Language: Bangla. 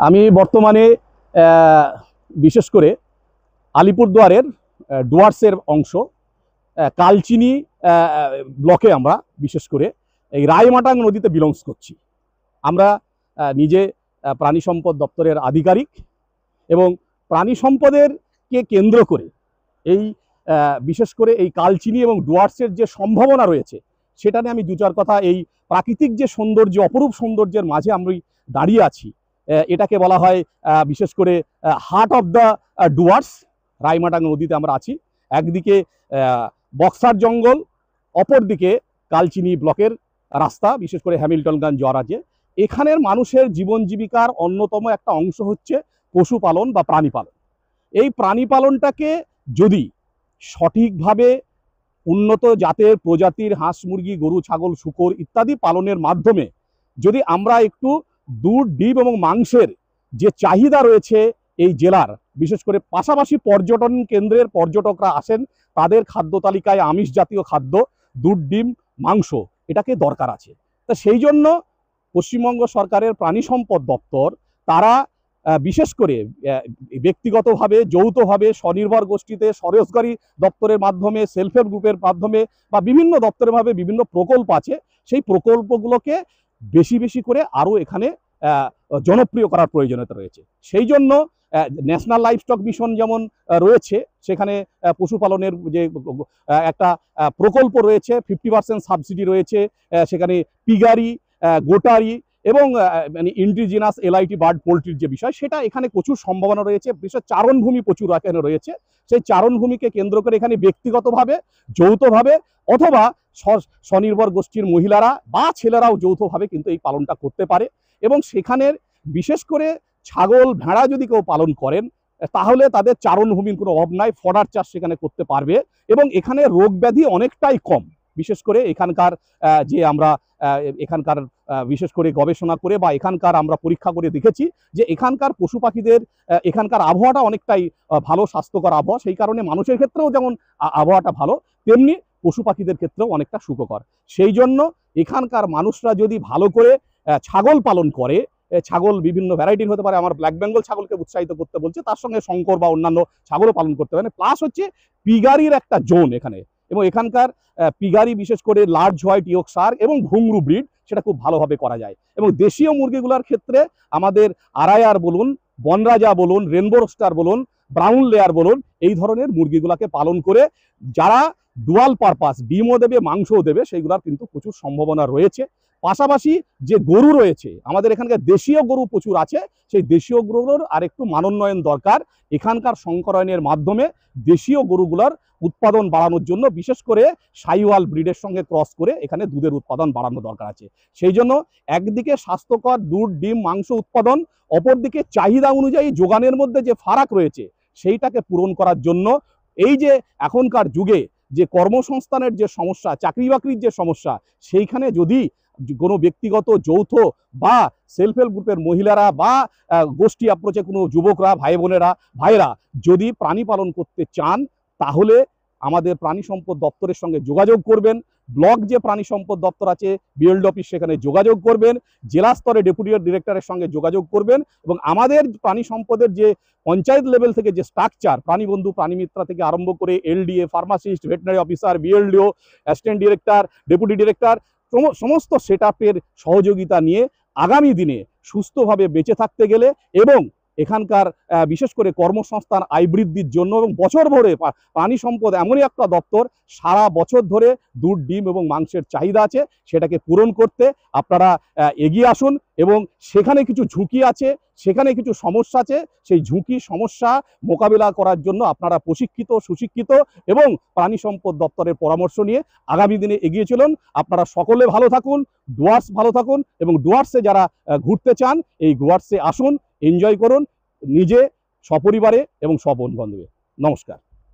আমি বর্তমানে বিশেষ করে আলিপুরদুয়ারের ডুয়ার্সের অংশ কালচিনি ব্লকে আমরা বিশেষ করে এই রায়মাটাং নদীতে বিলংস করছি। আমরা নিজে প্রাণী সম্পদ দপ্তরের আধিকারিক এবং প্রাণী সম্পদেরকে কেন্দ্র করে এই বিশেষ করে এই কালচিনি এবং ডুয়ার্সের যে সম্ভাবনা রয়েছে সেটা নিয়ে আমি দু চার কথা, এই প্রাকৃতিক যে সৌন্দর্য, অপরূপ সৌন্দর্যের মাঝে আমি দাঁড়িয়ে আছি। এটাকে বলা হয় বিশেষ করে heart of the Dooars. Raimatang নদীতে আমরা আছি। একদিকে বক্সার জঙ্গল, অপরদিকে কালচিনি ব্লকের রাস্তা, বিশেষ করে হ্যামিল্টনগঞ্জ যাওয়ার আছে। এখানের মানুষের জীবন জীবিকার অন্যতম একটা অংশ হচ্ছে পশুপালন বা প্রাণী পালন। এই প্রাণী পালনটাকে যদি সঠিকভাবে উন্নত জাতের প্রজাতির হাঁস মুরগি, গরু ছাগল শূকর ইত্যাদি পালনের মাধ্যমে যদি আমরা একটু দুধ ডিম এবং মাংসের যে চাহিদা রয়েছে এই জেলার, বিশেষ করে পাশাপাশি পর্যটন কেন্দ্রের পর্যটকরা আসেন, তাদের খাদ্য তালিকায় আমিষ জাতীয় খাদ্য দুধ ডিম মাংস এটাকে দরকার আছে। তা সেই জন্য পশ্চিমবঙ্গ সরকারের প্রাণী সম্পদ দপ্তর তারা বিশেষ করে ব্যক্তিগতভাবে যৌথভাবে স্বনির্ভর গোষ্ঠীতে স্বরোজগারী দপ্তরের মাধ্যমে সেলফ হেল্প গ্রুপের মাধ্যমে বা বিভিন্ন দপ্তরের ভাবে বিভিন্ন প্রকল্প আছে, সেই প্রকল্পগুলোকে বেশি বেশি করে আরও এখানে জনপ্রিয় করার প্রয়োজনীয়তা রয়েছে। সেই জন্য ন্যাশনাল লাইভস্টক মিশন যেমন রয়েছে, সেখানে পশুপালনের যে একটা প্রকল্প রয়েছে, 50% সাবসিডি রয়েছে, সেখানে পিগারি, গোটারি এবং মানে ইন্ডিজিনাস এলআইটি বার্ড পোলট্রির যে বিষয়, সেটা এখানে প্রচুর সম্ভাবনা রয়েছে। বিশেষ চারণভূমি প্রচুর এখানে রয়েছে। সেই চারণভূমিকে কেন্দ্র করে এখানে ব্যক্তিগতভাবে যৌথভাবে অথবা স্বনির্ভর গোষ্ঠীর মহিলারা বা ছেলেরাও যৌথভাবে কিন্তু এই পালনটা করতে পারে। এবং সেখানের বিশেষ করে ছাগল ভেড়া যদি কেউ পালন করেন তাহলে তাদের চারণভূমির কোনো অভাব নাই, ফডার চাষ সেখানে করতে পারবে এবং এখানে রোগ ব্যাধি অনেকটাই কম। বিশেষ করে এখানকার যে আমরা এখানকার বিশেষ করে গবেষণা করে বা এখানকার আমরা পরীক্ষা করে দেখেছি যে এখানকার পশু পাখিদের এখানকার আবহাওয়াটা অনেকটাই ভালো, স্বাস্থ্যকর আবহাওয়া। সেই কারণে মানুষের ক্ষেত্রেও যেমন আবহাওয়াটা ভালো, তেমনি পশু পাখিদের ক্ষেত্রেও অনেকটা সুখকর। সেই জন্য এখানকার মানুষরা যদি ভালো করে ছাগল পালন করে, ছাগল বিভিন্ন ভ্যারাইটির হতে পারে, আমার ব্ল্যাক বেঙ্গল ছাগলকে উৎসাহিত করতে বলছে, তার সঙ্গে শঙ্কর বা অন্যান্য ছাগলও পালন করতে পারে। প্লাস হচ্ছে পিগারির একটা জোন এখানে, এবং এখানকার পিগারি বিশেষ করে লার্জ হোয়াইট ইয়র্কশায়ার এবং ঘুংরু ব্রিড সেটা খুব ভালোভাবে করা যায়। এবং দেশীয় মুরগিগুলোর ক্ষেত্রে আমাদের আড়াইয়ার বলুন, বনরাজা বলুন, রেনবো রোস্টার বলুন, ব্রাউন লেয়ার বলুন, এই ধরনের মুরগিগুলোকে পালন করে যারা ডুয়াল পারপাস, ডিমও দেবে মাংসও দেবে, সেইগুলোর কিন্তু প্রচুর সম্ভাবনা রয়েছে। পাশাপাশি যে গরু রয়েছে, আমাদের এখানকার দেশীয় গরু প্রচুর আছে, সেই দেশীয় গরুগুলোর আরেকটু মানোন্নয়ন দরকার। এখানকার সংকরায়নের মাধ্যমে দেশীয় গরুগুলোর উৎপাদন বাড়ানোর জন্য বিশেষ করে সাইওয়াল ব্রিডের সঙ্গে ক্রস করে এখানে দুধের উৎপাদন বাড়ানো দরকার আছে। সেই জন্য একদিকে স্বাস্থ্যকর দুধ ডিম মাংস উৎপাদন, অপরদিকে চাহিদা অনুযায়ী যোগানের মধ্যে যে ফারাক রয়েছে সেইটাকে পূরণ করার জন্য এই যে এখনকার যুগে যে কর্মসংস্থানের যে সমস্যা, চাকরি বাকরির যে সমস্যা, সেইখানে যদি কোনো ব্যক্তিগত যৌথ বা সেলফ হেল্প গ্রুপের মহিলারা বা গোষ্ঠী অ্যাপ্রোচে কোনো যুবকরা, ভাই বোনেরা, ভাইরা যদি প্রাণী পালন করতে চান তাহলে আমাদের প্রাণী সম্পদ দপ্তরের সঙ্গে যোগাযোগ করবেন। ব্লক যে প্রাণী সম্পদ দপ্তর আছে, বিএলডি অফিস, সেখানে যোগাযোগ করবেন। জেলা স্তরে ডেপুটি ডিরেক্টরের সঙ্গে যোগাযোগ করবেন। এবং আমাদের প্রাণী সম্পদের যে পঞ্চায়েত লেভেল থেকে যে স্ট্রাকচার, প্রাণী বন্ধু, প্রাণী মিত্রা থেকে আরম্ভ করে LDA, pharmacist, veterinary officer, BLDO, assistant director, deputy director, সমস্ত সেটআপের সহযোগিতা নিয়ে আগামী দিনে সুস্থভাবে বেঁচে থাকতে গেলে এবং এখানকার বিশেষ করে কর্মসংস্থান আয় বৃদ্ধির জন্য এবং বছর ভরে প্রাণী সম্পদ এমনই একটা দপ্তর সারা বছর ধরে দুধ ডিম এবং মাংসের চাহিদা আছে, সেটাকে পূরণ করতে আপনারা এগিয়ে আসুন। এবং সেখানে কিছু ঝুঁকি আছে, সেখানে কিছু সমস্যা আছে, সেই ঝুঁকি সমস্যা মোকাবিলা করার জন্য আপনারা প্রশিক্ষিত, সুশিক্ষিত এবং প্রাণী সম্পদ দপ্তরের পরামর্শ নিয়ে আগামী দিনে এগিয়ে চলুন। আপনারা সকলে ভালো থাকুন, ডুয়ার্স ভালো থাকুন এবং ডুয়ার্সে যারা ঘুরতে চান এই ডুয়ার্সে আসুন, এনজয় করুন নিজে, সপরিবারে এবং সবন্ধু বান্ধবে। নমস্কার।